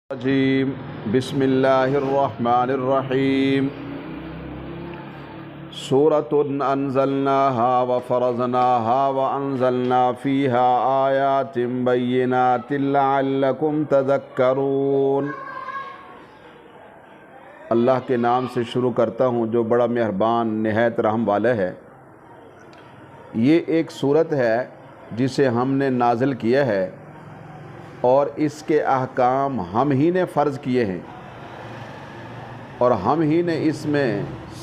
الرجیم بسم اللہ الرحمن الرحیم سورۃ انزلناها وفرضناها وانزلنا فیها آیات بینات لعلکم تذکرون۔ اللہ کے نام سے شروع کرتا ہوں جو بڑا مہربان نہایت رحم والا ہے۔ یہ ایک سورت ہے جسے ہم نے نازل کیا ہے اور اس کے احکام ہم ہی نے فرض کیے ہیں اور ہم ہی نے اس میں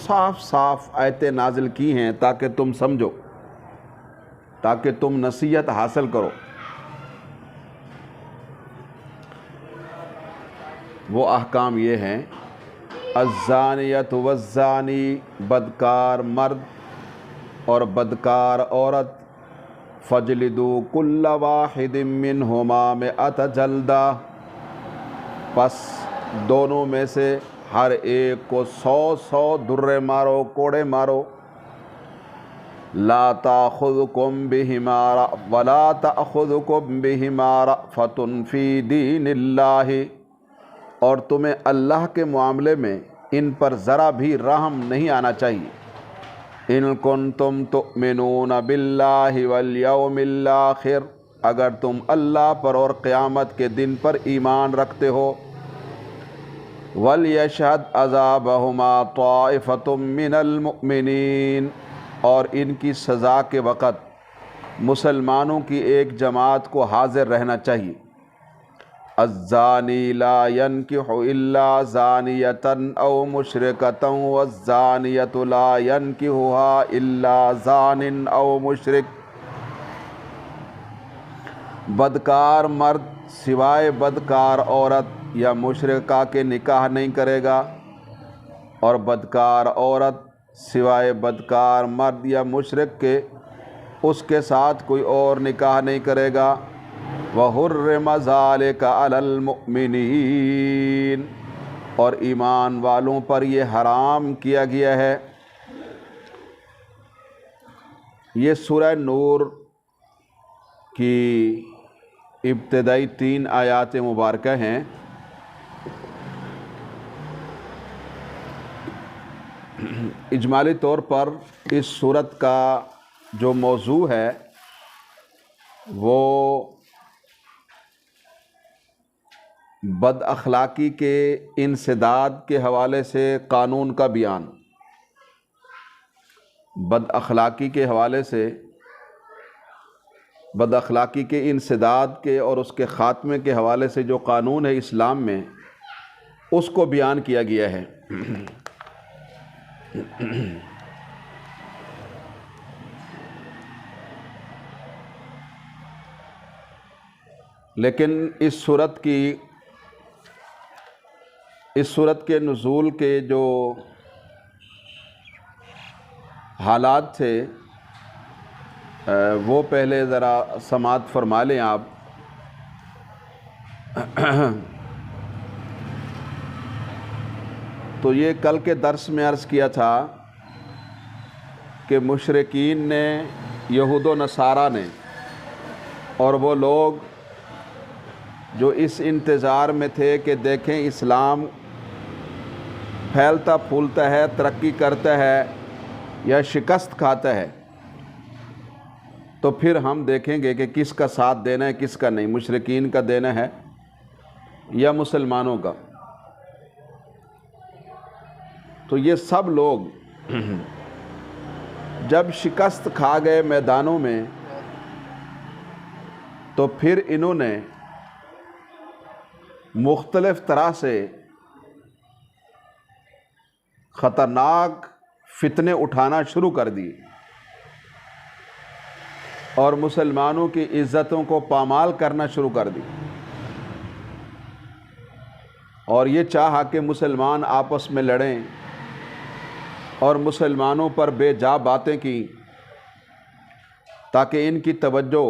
صاف صاف آیتیں نازل کی ہیں تاکہ تم سمجھو، تاکہ تم نصیحت حاصل کرو۔ وہ احکام یہ ہیں: الزانیۃ والزانی، بدکار مرد اور بدکار عورت، فجلدوا کل واحد منہما مئۃ جلدہ، پس دونوں میں سے ہر ایک کو 100 درے مارو، کوڑے مارو۔ لا تأخذکم بہما ولا تأخذکم بہما رأفۃ فی دین اللہ، اور تمہیں اللہ کے معاملے میں ان پر ذرا بھی رحم نہیں آنا چاہیے۔ ان کنتم تؤمنون باللہ والیوم الآخر، اگر تم اللہ پر اور قیامت کے دن پر ایمان رکھتے ہو۔ وَلْيَشْهَدْ عَذَابَهُمَا طَائِفَةٌ مِّنَ الْمُؤْمِنِينَ، اور ان کی سزا کے وقت مسلمانوں کی ایک جماعت کو حاضر رہنا چاہیے۔ الزانی لا ينکح الا زانیة او مشرکة والزانیة لا ينکحها الا زان او مشرک، بدکار مرد سوائے بدکار عورت یا مشرکہ کے نکاح نہیں کرے گا، اور بدکار عورت سوائے بدکار مرد یا مشرک کے اس کے ساتھ کوئی اور نکاح نہیں کرے گا۔ وَحُرِّمَ ذَلِكَ عَلَى الْمُؤْمِنِينَ، اور ایمان والوں پر یہ حرام کیا گیا ہے۔ یہ سورہ نور کی ابتدائی 3 آیات مبارکہ ہیں۔ اجمالی طور پر اس سورت کا جو موضوع ہے وہ بد اخلاقی کے انسداد کے حوالے سے قانون کا بیان، بد اخلاقی کے حوالے سے بد اخلاقی کے انسداد کے اور اس کے خاتمے کے حوالے سے جو قانون ہے اسلام میں، اس کو بیان کیا گیا ہے۔ لیکن اس صورت کے نزول کے جو حالات تھے وہ پہلے ذرا سماعت فرما لیں آپ۔ تو یہ کل کے درس میں عرض کیا تھا کہ مشرکین نے، یہود و نصارہ نے، اور وہ لوگ جو اس انتظار میں تھے کہ دیکھیں اسلام پھیلتا پھولتا ہے، ترقی کرتا ہے یا شکست کھاتا ہے، تو پھر ہم دیکھیں گے کہ کس کا ساتھ دینا ہے کس کا نہیں، مشرکین کا دینا ہے یا مسلمانوں کا۔ تو یہ سب لوگ جب شکست کھا گئے میدانوں میں، تو پھر انہوں نے مختلف طرح سے خطرناک فتنے اٹھانا شروع کر دیے اور مسلمانوں کی عزتوں کو پامال کرنا شروع کر دی، اور یہ چاہا کہ مسلمان آپس میں لڑیں اور مسلمانوں پر بے جا باتیں کی تاکہ ان کی توجہ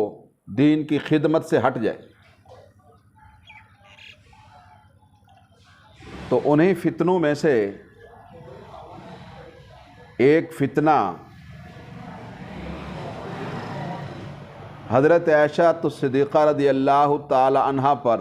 دین کی خدمت سے ہٹ جائے۔ تو انہیں فتنوں میں سے ایک فتنہ حضرت عائشہ صدیقہ رضی اللہ تعالی عنہا پر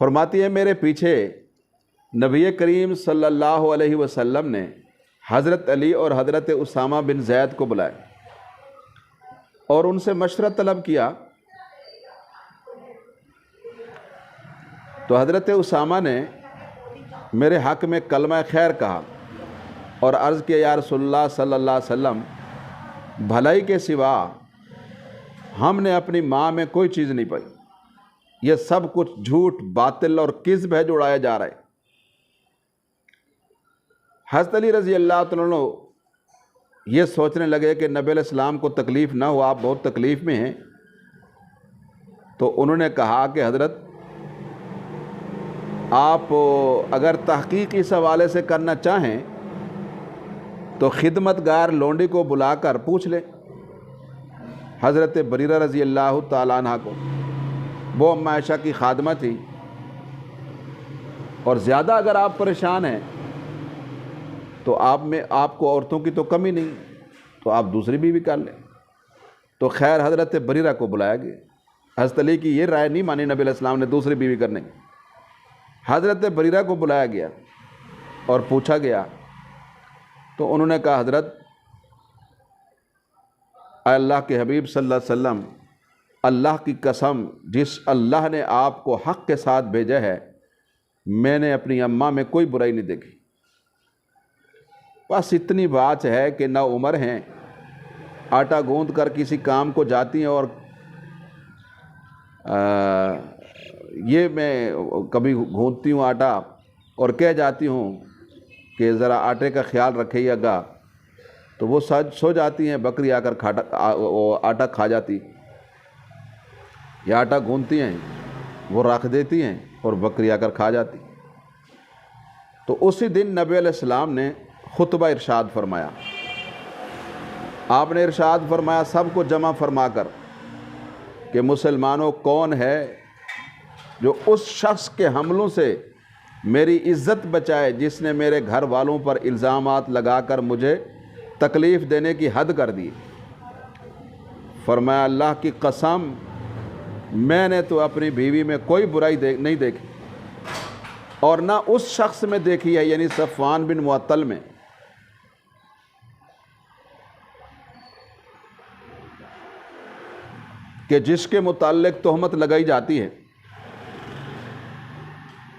فرماتی ہے میرے پیچھے نبی کریم صلی اللہ علیہ وسلم نے حضرت علی اور حضرت اسامہ بن زید کو بلایا اور ان سے مشورہ طلب کیا. تو حضرت اسامہ نے میرے حق میں کلمہ خیر کہا اور عرض کیا یا رسول اللہ صلی اللہ علیہ وسلم، بھلائی کے سوا ہم نے اپنی ماں میں کوئی چیز نہیں پائی، یہ سب کچھ جھوٹ، باطل اور کذب ہے جو اڑایا جا رہا ہے. حضرت علی رضی اللہ تعالیٰ عنہ یہ سوچنے لگے کہ نبی علیہ السلام کو تکلیف نہ ہو، آپ بہت تکلیف میں ہیں. تو انہوں نے کہا کہ حضرت آپ اگر تحقیق اس حوالے سے کرنا چاہیں تو خدمتگار لونڈی کو بلا کر پوچھ لیں، حضرت بریرہ رضی اللہ تعالیٰ عنہ کو. وہ ام عائشہ کی خادمہ تھی، اور زیادہ اگر آپ پریشان ہیں تو آپ کو عورتوں کی تو کمی نہیں، تو آپ دوسری بیوی کر لیں. تو خیر حضرت بریرہ کو بلایا گیا. حضرت علی کی یہ رائے نہیں مانی نبی علیہ السلام نے دوسری بیوی کرنے کی. حضرت بریرہ کو بلایا گیا اور پوچھا گیا تو انہوں نے کہا حضرت اے اللہ کے حبیب صلی اللہ علیہ وسلم، اللہ کی قسم جس اللہ نے آپ کو حق کے ساتھ بھیجا ہے، میں نے اپنی اماں میں کوئی برائی نہیں دیکھی. بس اتنی بات ہے کہ نہ عمر ہیں، آٹا گوندھ کر کسی کام کو جاتی ہیں اور یہ میں کبھی گھونتی ہوں آٹا اور کہہ جاتی ہوں کہ ذرا آٹے کا خیال رکھیے گا، تو وہ سو جاتی ہیں، بکری آ کر آٹا کھا جاتی. یا آٹا گھونتی ہیں وہ رکھ دیتی ہیں اور بکری آ کر کھا جاتی. تو اسی دن نبی علیہ السلام نے خطبہ ارشاد فرمایا. آپ نے ارشاد فرمایا سب کو جمع فرما کر کہ مسلمانوں کون ہے جو اس شخص کے حملوں سے میری عزت بچائے جس نے میرے گھر والوں پر الزامات لگا کر مجھے تکلیف دینے کی حد کر دی. فرمایا اللہ کی قسم میں نے تو اپنی بیوی میں کوئی برائی نہیں دیکھی اور نہ اس شخص میں دیکھی ہے، یعنی صفوان بن معطل میں. کہ جس کے متعلق تہمت لگائی جاتی ہے.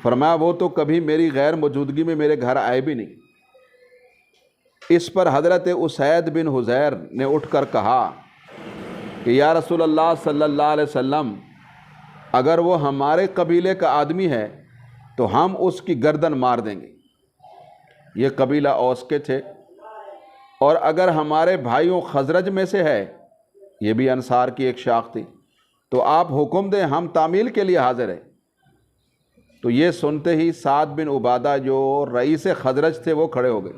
فرمایا وہ تو کبھی میری غیر موجودگی میں میرے گھر آئے بھی نہیں. اس پر حضرت اسید بن حضیر نے اٹھ کر کہا کہ یا رسول اللہ صلی اللہ علیہ وسلم، اگر وہ ہمارے قبیلے کا آدمی ہے تو ہم اس کی گردن مار دیں گے. یہ قبیلہ اوس کے تھے. اور اگر ہمارے بھائیوں خزرج میں سے ہے، یہ بھی انصار کی ایک شاخ تھی، تو آپ حکم دیں، ہم تعمیل کے لیے حاضر ہیں. تو یہ سنتے ہی سعد بن عبادہ جو رئیس خزرج تھے وہ کھڑے ہو گئے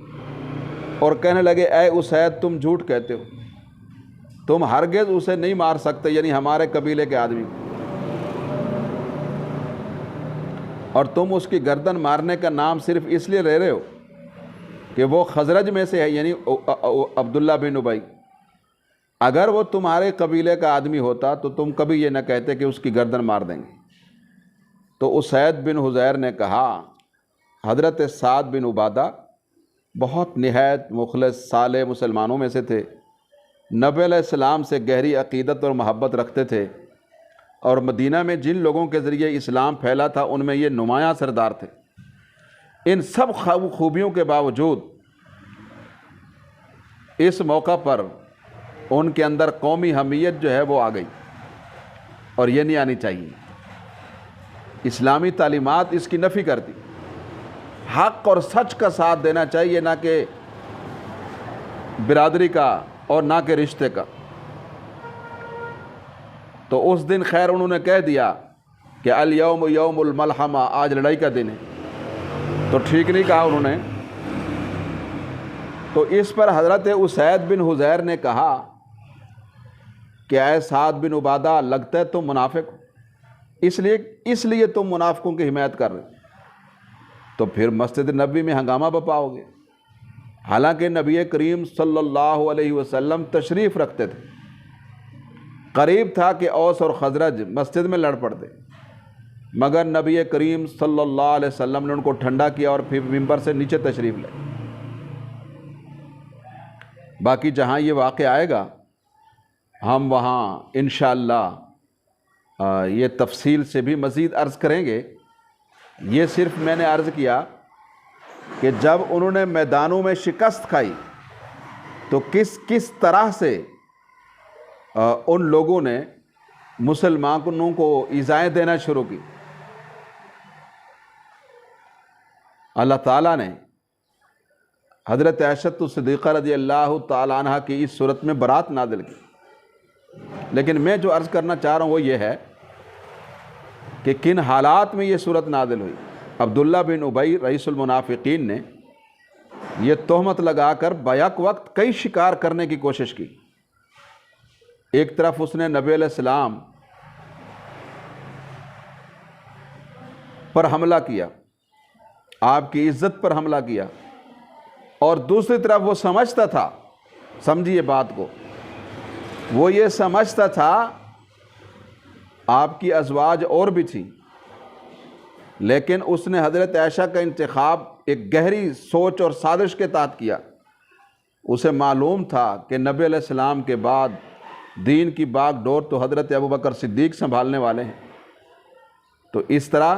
اور کہنے لگے اے اسید تم جھوٹ کہتے ہو، تم ہرگز اسے نہیں مار سکتے، یعنی ہمارے قبیلے کے آدمی، اور تم اس کی گردن مارنے کا نام صرف اس لیے لے رہے ہو کہ وہ خزرج میں سے ہے، یعنی عبداللہ بن ابی. اگر وہ تمہارے قبیلے کا آدمی ہوتا تو تم کبھی یہ نہ کہتے کہ اس کی گردن مار دیں گے. تو اسید بن حضیر نے کہا حضرت سعد بن عبادہ بہت نہایت مخلص صالح مسلمانوں میں سے تھے، نبی علیہ السلام سے گہری عقیدت اور محبت رکھتے تھے، اور مدینہ میں جن لوگوں کے ذریعے اسلام پھیلا تھا ان میں یہ نمایاں سردار تھے. ان سب خوبیوں کے باوجود اس موقع پر ان کے اندر قومی حمیت جو ہے وہ آ گئی، اور یہ نہیں آنی چاہیے. اسلامی تعلیمات اس کی نفی کرتی. حق اور سچ کا ساتھ دینا چاہیے، نہ کہ برادری کا اور نہ کہ رشتے کا. تو اس دن خیر انہوں نے کہہ دیا کہ الیوم یوم الملحمہ، آج لڑائی کا دن ہے. تو ٹھیک نہیں کہا انہوں نے. تو اس پر حضرت اسید بن حضیر نے کہا کہ اے سعد بن عبادہ لگتا ہے تم منافق ہو، اس لیے تم منافقوں کی حمایت کر رہے. تو پھر مسجد نبوی میں ہنگامہ بپا ہو گیا، حالانکہ نبی کریم صلی اللہ علیہ وسلم تشریف رکھتے تھے. قریب تھا کہ اوس اور خزرج مسجد میں لڑ پڑتے. مگر نبی کریم صلی اللہ علیہ وسلم نے ان کو ٹھنڈا کیا اور پھر ممبر سے نیچے تشریف لے۔ باقی جہاں یہ واقعہ آئے گا ہم وہاں انشاءاللہ یہ تفصیل سے بھی مزید عرض کریں گے۔ یہ صرف میں نے عرض کیا کہ جب انہوں نے میدانوں میں شکست کھائی تو کس طرح سے ان لوگوں نے مسلمانوں کو ایذائیں دینا شروع کی۔ اللہ تعالیٰ نے حضرت عائشہ صدیقہ رضی اللہ تعالیٰ عنہ کی اس صورت میں برات نازل کی۔ لیکن میں جو عرض کرنا چاہ رہا ہوں وہ یہ ہے کہ کن حالات میں یہ صورت نازل ہوئی۔ عبداللہ بن ابی رئیس المنافقین نے یہ تہمت لگا کر بیک وقت کئی شکار کرنے کی کوشش کی۔ ایک طرف اس نے نبی علیہ السلام پر حملہ کیا، آپ کی عزت پر حملہ کیا، اور دوسری طرف وہ سمجھتا تھا، سمجھیے بات کو، وہ یہ سمجھتا تھا آپ کی ازواج اور بھی تھیں، لیکن اس نے حضرت عائشہ کا انتخاب ایک گہری سوچ اور سازش کے تحت کیا۔ اسے معلوم تھا کہ نبی علیہ السلام کے بعد دین کی باغ ڈور تو حضرت ابوبکر صدیق سنبھالنے والے ہیں، تو اس طرح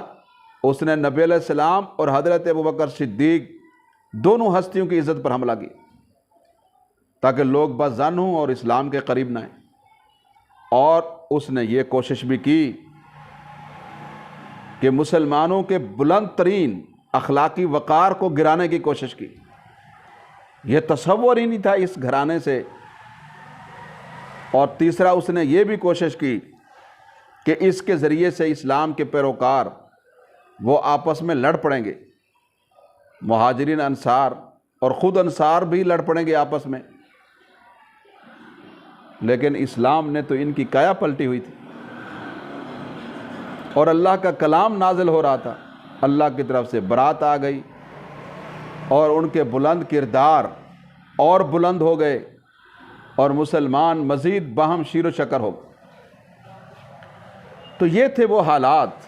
اس نے نبی علیہ السلام اور حضرت ابوبکر صدیق دونوں ہستیوں کی عزت پر حملہ کیا تاکہ لوگ بد ظن ہوں اور اسلام کے قریب نہ آئیں۔ اور اس نے یہ کوشش بھی کی کہ مسلمانوں کے بلند ترین اخلاقی وقار کو گرانے کی کوشش کی۔ یہ تصور ہی نہیں تھا اس گھرانے سے۔ اور تیسرا اس نے یہ بھی کوشش کی کہ اس کے ذریعے سے اسلام کے پیروکار وہ آپس میں لڑ پڑیں گے، مہاجرین انصار، اور خود انصار بھی لڑ پڑیں گے آپس میں۔ لیکن اسلام نے تو ان کی کایا پلٹی ہوئی تھی، اور اللہ کا کلام نازل ہو رہا تھا، اللہ کی طرف سے برات آ گئی، اور ان کے بلند کردار اور بلند ہو گئے، اور مسلمان مزید باہم شیر و شکر ہو گئے۔ تو یہ تھے وہ حالات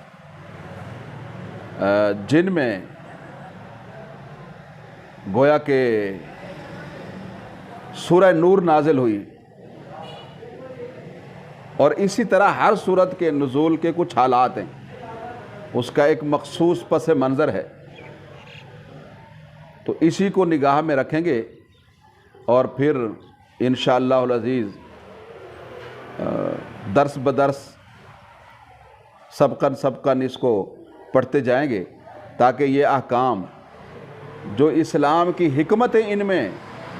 جن میں گویا کہ سورہ نور نازل ہوئی، اور اسی طرح ہر سورت کے نزول کے کچھ حالات ہیں، اس کا ایک مخصوص پس منظر ہے، تو اسی کو نگاہ میں رکھیں گے، اور پھر انشاءاللہ العزیز درس بدرس سبقاً اس کو پڑھتے جائیں گے، تاکہ یہ احکام جو اسلام کی حکمتیں ان میں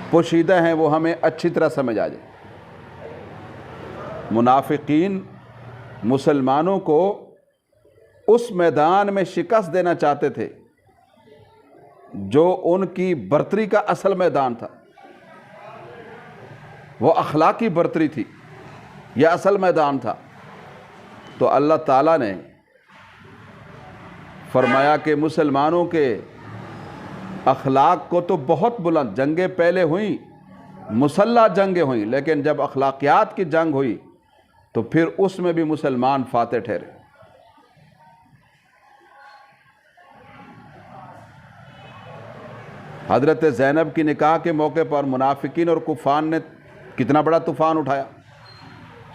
پوشیدہ ہیں وہ ہمیں اچھی طرح سمجھ آ جائے۔ منافقین مسلمانوں کو اس میدان میں شکست دینا چاہتے تھے جو ان کی برتری کا اصل میدان تھا، وہ اخلاقی برتری تھی، یہ اصل میدان تھا۔ تو اللہ تعالیٰ نے فرمایا کہ مسلمانوں کے اخلاق کو تو بہت بلند جنگیں پہلے ہوئیں، مسلح جنگیں ہوئیں، لیکن جب اخلاقیات کی جنگ ہوئی تو پھر اس میں بھی مسلمان فاتح ٹھہرے۔ حضرت زینب کی نکاح کے موقع پر منافقین اور کفار نے کتنا بڑا طوفان اٹھایا،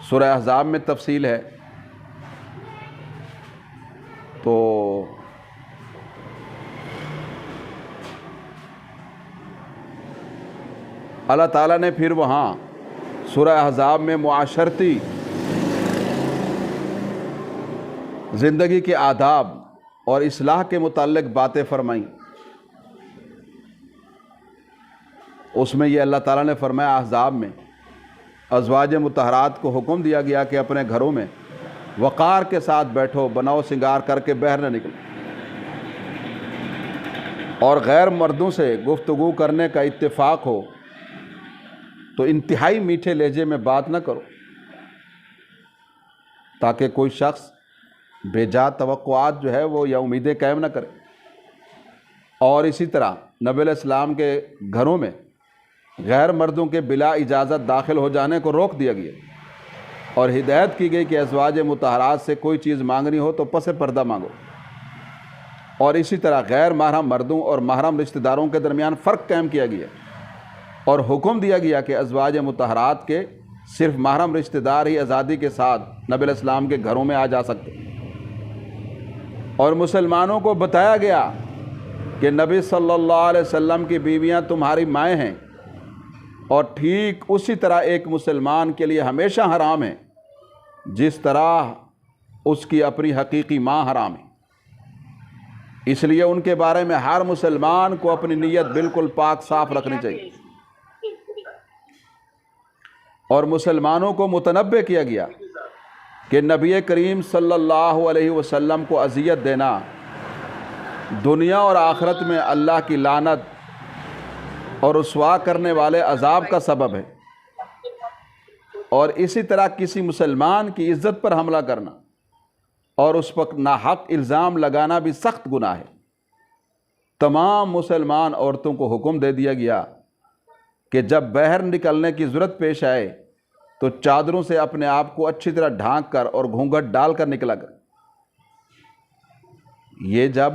سورہ احزاب میں تفصیل ہے۔ تو اللہ تعالیٰ نے پھر وہاں سورہ احزاب میں معاشرتی زندگی کے آداب اور اصلاح کے متعلق باتیں فرمائیں۔ اس میں یہ اللہ تعالیٰ نے فرمایا احزاب میں ازواج مطہرات کو حکم دیا گیا کہ اپنے گھروں میں وقار کے ساتھ بیٹھو، بناؤ سنگار کر کے باہر نہ نکلو، اور غیر مردوں سے گفتگو کرنے کا اتفاق ہو تو انتہائی میٹھے لہجے میں بات نہ کرو، تاکہ کوئی شخص بے جا توقعات جو ہے وہ یا امیدیں قائم نہ کرے۔ اور اسی طرح نبی علیہ السلام کے گھروں میں غیر مردوں کے بلا اجازت داخل ہو جانے کو روک دیا گیا۔ اور ہدایت کی گئی کہ ازواج مطہرات سے کوئی چیز مانگنی ہو تو پس پردہ مانگو، اور اسی طرح غیر محرم مردوں اور محرم رشتہ داروں کے درمیان فرق قائم کیا گیا اور حکم دیا گیا کہ ازواج مطہرات کے صرف محرم رشتہ دار ہی آزادی کے ساتھ نبی علیہ السلام کے گھروں میں آ جا سکتے، اور مسلمانوں کو بتایا گیا کہ نبی صلی اللہ علیہ وسلم کی بیویاں تمہاری مائیں ہیں، اور ٹھیک اسی طرح ایک مسلمان کے لیے ہمیشہ حرام ہے جس طرح اس کی اپنی حقیقی ماں حرام ہے۔ اس لیے ان کے بارے میں ہر مسلمان کو اپنی نیت بالکل پاک صاف رکھنی چاہیے، اور مسلمانوں کو متنبہ کیا گیا کہ نبی کریم صلی اللہ علیہ وسلم کو اذیت دینا دنیا اور آخرت میں اللہ کی لعنت اور رسوا کرنے والے عذاب کا سبب ہے، اور اسی طرح کسی مسلمان کی عزت پر حملہ کرنا اور اس پر ناحق الزام لگانا بھی سخت گناہ ہے۔ تمام مسلمان عورتوں کو حکم دے دیا گیا کہ جب باہر نکلنے کی ضرورت پیش آئے تو چادروں سے اپنے آپ کو اچھی طرح ڈھانک کر اور گھونگھٹ ڈال کر نکلا کر۔ یہ جب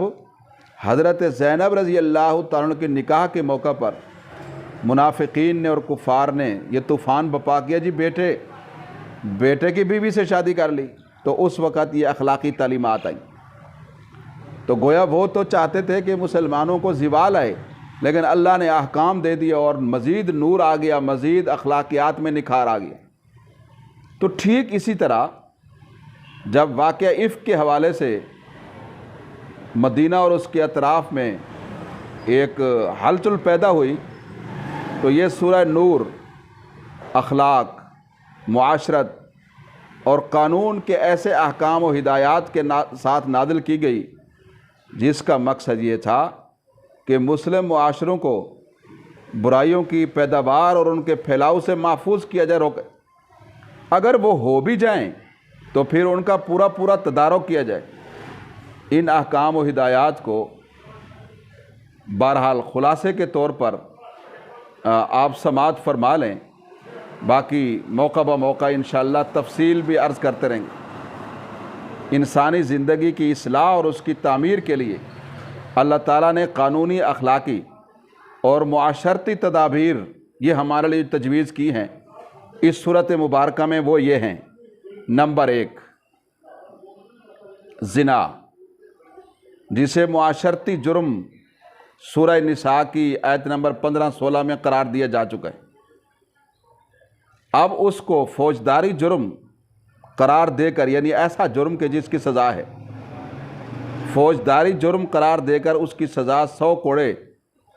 حضرت زینب رضی اللہ تعالیٰ عنہ کے نکاح کے موقع پر منافقین نے اور کفار نے یہ طوفان بپا کیا، جی بیٹے کی بیوی سے شادی کر لی، تو اس وقت یہ اخلاقی تعلیمات آئیں۔ تو گویا وہ تو چاہتے تھے کہ مسلمانوں کو زوال آئے، لیکن اللہ نے احکام دے دیا اور مزید نور آ گیا، مزید اخلاقیات میں نکھار آ گیا۔ تو ٹھیک اسی طرح جب واقعہ افک کے حوالے سے مدینہ اور اس کے اطراف میں ایک ہلچل پیدا ہوئی، تو یہ سورہ نور اخلاق، معاشرت اور قانون کے ایسے احکام و ہدایات کے ساتھ نازل کی گئی جس کا مقصد یہ تھا کہ مسلم معاشروں کو برائیوں کی پیداوار اور ان کے پھیلاؤ سے محفوظ کیا جائے، روکے۔ اگر وہ ہو بھی جائیں تو پھر ان کا پورا تدارک کیا جائے۔ ان احکام و ہدایات کو بہرحال خلاصے کے طور پر آپ سماعت فرما لیں، باقی موقع بہ موقع انشاءاللہ تفصیل بھی عرض کرتے رہیں گے۔ انسانی زندگی کی اصلاح اور اس کی تعمیر کے لیے اللہ تعالیٰ نے قانونی، اخلاقی اور معاشرتی تدابیر یہ ہمارے لیے تجویز کی ہیں۔ اس صورت مبارکہ میں وہ یہ ہیں: نمبر 1، زنا، جسے معاشرتی جرم سورہ نساء کی آیت نمبر 15-16 میں قرار دیا جا چکا ہے۔ اب اس کو فوجداری جرم قرار دے کر، یعنی ایسا جرم کہ جس کی سزا ہے، فوجداری جرم قرار دے کر اس کی سزا 100 کوڑے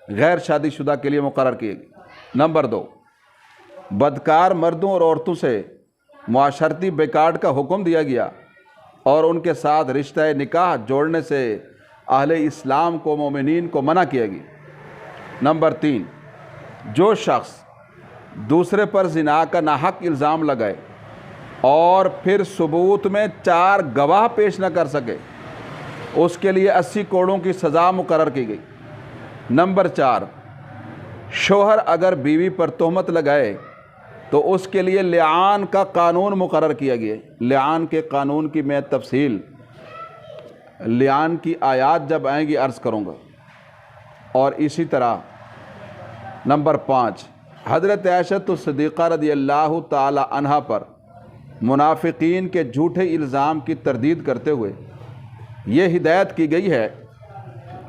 غیر شادی شدہ کے لیے مقرر کی گئی۔ نمبر 2، بدکار مردوں اور عورتوں سے معاشرتی بیکاٹ کا حکم دیا گیا اور ان کے ساتھ رشتہ نکاح جوڑنے سے اہل اسلام کو، مومنین کو منع کیا گیا۔ نمبر 3، جو شخص دوسرے پر زنا کا ناحق الزام لگائے اور پھر ثبوت میں 4 گواہ پیش نہ کر سکے، اس کے لیے 80 کوڑوں کی سزا مقرر کی گئی۔ نمبر 4، شوہر اگر بیوی پر تہمت لگائے تو اس کے لیے لعان کا قانون مقرر کیا گیا۔ لعان کے قانون کی میں تفصیل لعان کی آیات جب آئیں گی عرض کروں گا۔ اور اسی طرح نمبر 5، حضرت عائشہ صدیقہ رضی اللہ تعالی عنہا پر منافقین کے جھوٹے الزام کی تردید کرتے ہوئے یہ ہدایت کی گئی ہے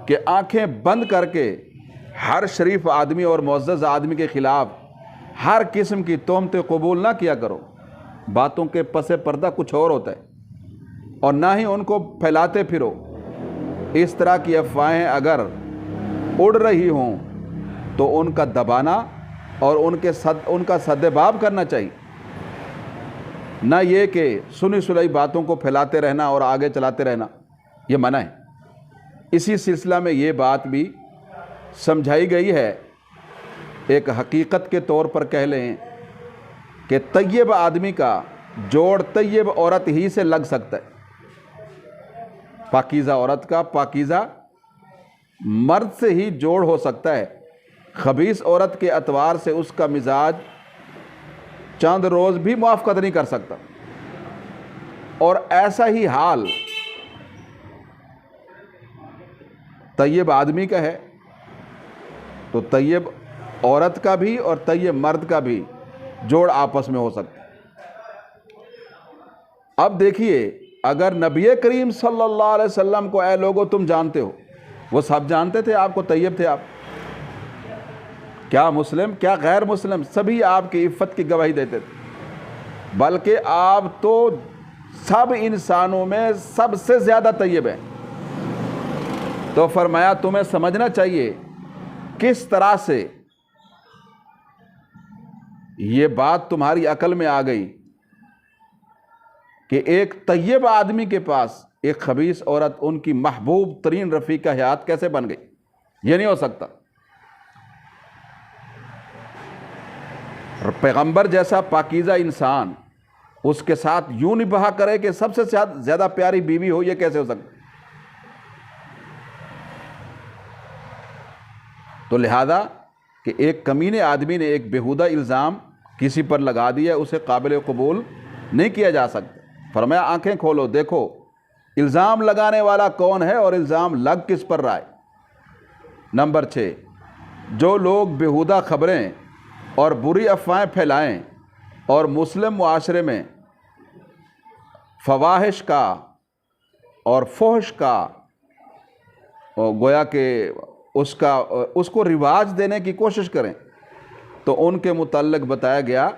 کہ آنکھیں بند کر کے ہر شریف آدمی اور معزز آدمی کے خلاف ہر قسم کی تہمتیں قبول نہ کیا کرو۔ باتوں کے پس پردہ کچھ اور ہوتا ہے، اور نہ ہی ان کو پھیلاتے پھرو۔ اس طرح کی افواہیں اگر اڑ رہی ہوں تو ان کا دبانا اور ان کا سدباب کرنا چاہیے، نہ یہ کہ سنی سنائی باتوں کو پھیلاتے رہنا اور آگے چلاتے رہنا، یہ منع ہے۔ اسی سلسلہ میں یہ بات بھی سمجھائی گئی ہے، ایک حقیقت کے طور پر کہہ لیں کہ طیب آدمی کا جوڑ طیب عورت ہی سے لگ سکتا ہے۔ پاکیزہ عورت کا پاکیزہ مرد سے ہی جوڑ ہو سکتا ہے۔ خبیث عورت کے اعتبار سے اس کا مزاج چند روز بھی موافقت نہیں کر سکتا۔ اور ایسا ہی حال طیب آدمی کا ہے، تو طیب عورت کا بھی اور طیب مرد کا بھی جوڑ آپس میں ہو سکتا ہے۔ اب دیکھیے، اگر نبی کریم صلی اللہ علیہ وسلم کو اے لوگو تم جانتے ہو، وہ سب جانتے تھے آپ کو، طیب تھے آپ، کیا مسلم کیا غیر مسلم سبھی آپ کی عفت کی گواہی دیتے تھے، بلکہ آپ تو سب انسانوں میں سب سے زیادہ طیب ہیں۔ تو فرمایا تمہیں سمجھنا چاہیے کس طرح سے یہ بات تمہاری عقل میں آ گئی کہ ایک طیب آدمی کے پاس ایک خبیث عورت ان کی محبوب ترین رفیقہ حیات کیسے بن گئی؟ یہ نہیں ہو سکتا۔ پیغمبر جیسا پاکیزہ انسان اس کے ساتھ یوں نباہ کرے کہ سب سے زیادہ پیاری بیوی ہو، یہ کیسے ہو سکتا؟ تو لہذا کہ ایک کمینے آدمی نے ایک بیہودہ الزام کسی پر لگا دیا، اسے قابل قبول نہیں کیا جا سکتا۔ فرمایا آنکھیں کھولو، دیکھو الزام لگانے والا کون ہے اور الزام لگ کس پر رہا ہے۔ نمبر 6، جو لوگ بیہودہ خبریں اور بری افواہیں پھیلائیں اور مسلم معاشرے میں فواحش کا اور فحش کا گویا کہ اس کو رواج دینے کی کوشش کریں، تو ان کے متعلق بتایا گیا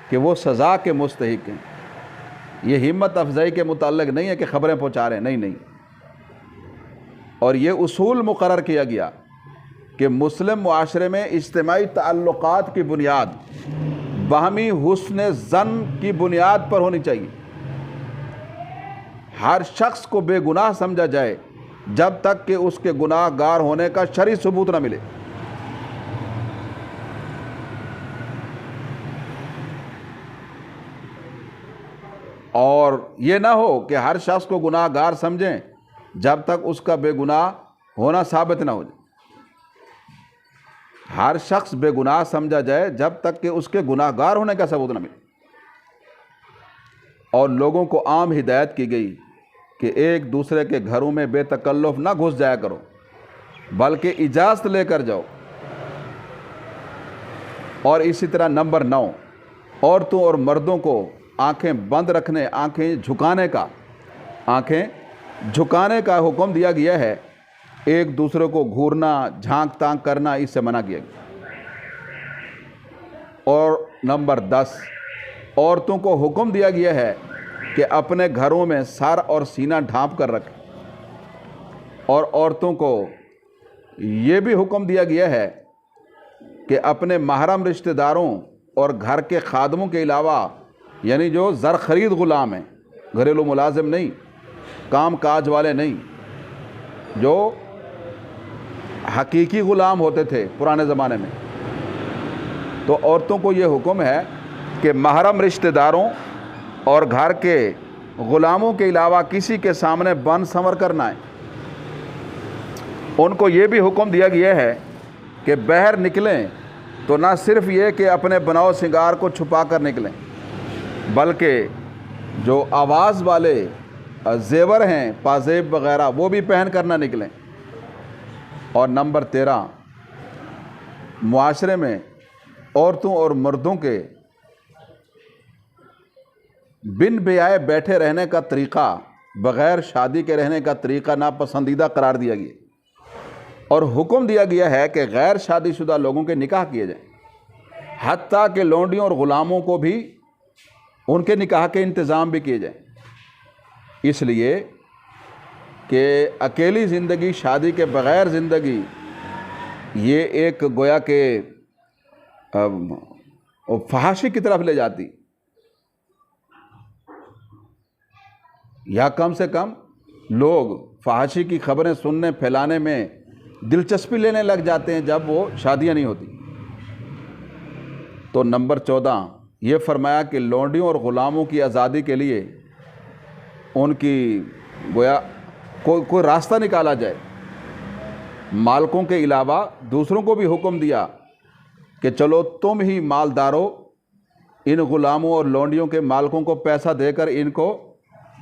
کہ وہ سزا کے مستحق ہیں۔ یہ ہمت افزائی کے متعلق نہیں ہے کہ خبریں پہنچا رہے ہیں، نہیں۔ اور یہ اصول مقرر کیا گیا کہ مسلم معاشرے میں اجتماعی تعلقات کی بنیاد باہمی حسن ظن کی بنیاد پر ہونی چاہیے۔ ہر شخص کو بے گناہ سمجھا جائے جب تک کہ اس کے گناہ گار ہونے کا شرعی ثبوت نہ ملے۔ اور یہ نہ ہو کہ ہر شخص کو گناہ گار سمجھیں جب تک اس کا بے گناہ ہونا ثابت نہ ہو جائے۔ ہر شخص بے گناہ سمجھا جائے جب تک کہ اس کے گناہ گار ہونے کا ثبوت نہ ملے۔ اور لوگوں کو عام ہدایت کی گئی کہ ایک دوسرے کے گھروں میں بے تکلف نہ گھس جایا کرو، بلکہ اجازت لے کر جاؤ۔ اور اسی طرح نمبر 9، عورتوں اور مردوں کو آنکھیں بند رکھنے، آنکھیں جھکانے کا حکم دیا گیا ہے۔ ایک دوسرے کو گھورنا، جھانک تانک کرنا، اس سے منع کیا گیا۔ اور نمبر 10، عورتوں کو حکم دیا گیا ہے کہ اپنے گھروں میں سر اور سینہ ڈھانپ کر رکھیں، اور عورتوں کو یہ بھی حکم دیا گیا ہے کہ اپنے محرم رشتہ داروں اور گھر کے خادموں کے علاوہ، یعنی جو زر خرید غلام ہیں، گھریلو ملازم نہیں، کام کاج والے نہیں، جو حقیقی غلام ہوتے تھے پرانے زمانے میں، تو عورتوں کو یہ حکم ہے کہ محرم رشتہ داروں اور گھر کے غلاموں کے علاوہ کسی کے سامنے بن سنور کرنا ہے۔ ان کو یہ بھی حکم دیا گیا ہے کہ باہر نکلیں تو نہ صرف یہ کہ اپنے بناؤ سنگار کو چھپا کر نکلیں، بلکہ جو آواز والے زیور ہیں، پازیب وغیرہ، وہ بھی پہن کر نہ نکلیں۔ اور نمبر 13، معاشرے میں عورتوں اور مردوں کے بن بیائے بیٹھے رہنے کا طریقہ، بغیر شادی کے رہنے کا طریقہ ناپسندیدہ قرار دیا گیا، اور حکم دیا گیا ہے کہ غیر شادی شدہ لوگوں کے نکاح کیے جائیں، حتیٰ کہ لونڈیوں اور غلاموں کو بھی ان کے نکاح کے انتظام بھی کیے جائیں، اس لیے کہ اکیلی زندگی، شادی کے بغیر زندگی، یہ ایک گویا کہ فحاشی کی طرف لے جاتی، یا کم سے کم لوگ فحاشی کی خبریں سننے پھیلانے میں دلچسپی لینے لگ جاتے ہیں جب وہ شادیاں نہیں ہوتی۔ تو نمبر 14، یہ فرمایا کہ لونڈیوں اور غلاموں کی آزادی کے لیے ان کی گویا کوئی راستہ نکالا جائے۔ مالکوں کے علاوہ دوسروں کو بھی حکم دیا کہ چلو تم ہی مالداروں ان غلاموں اور لونڈیوں کے مالکوں کو پیسہ دے کر ان کو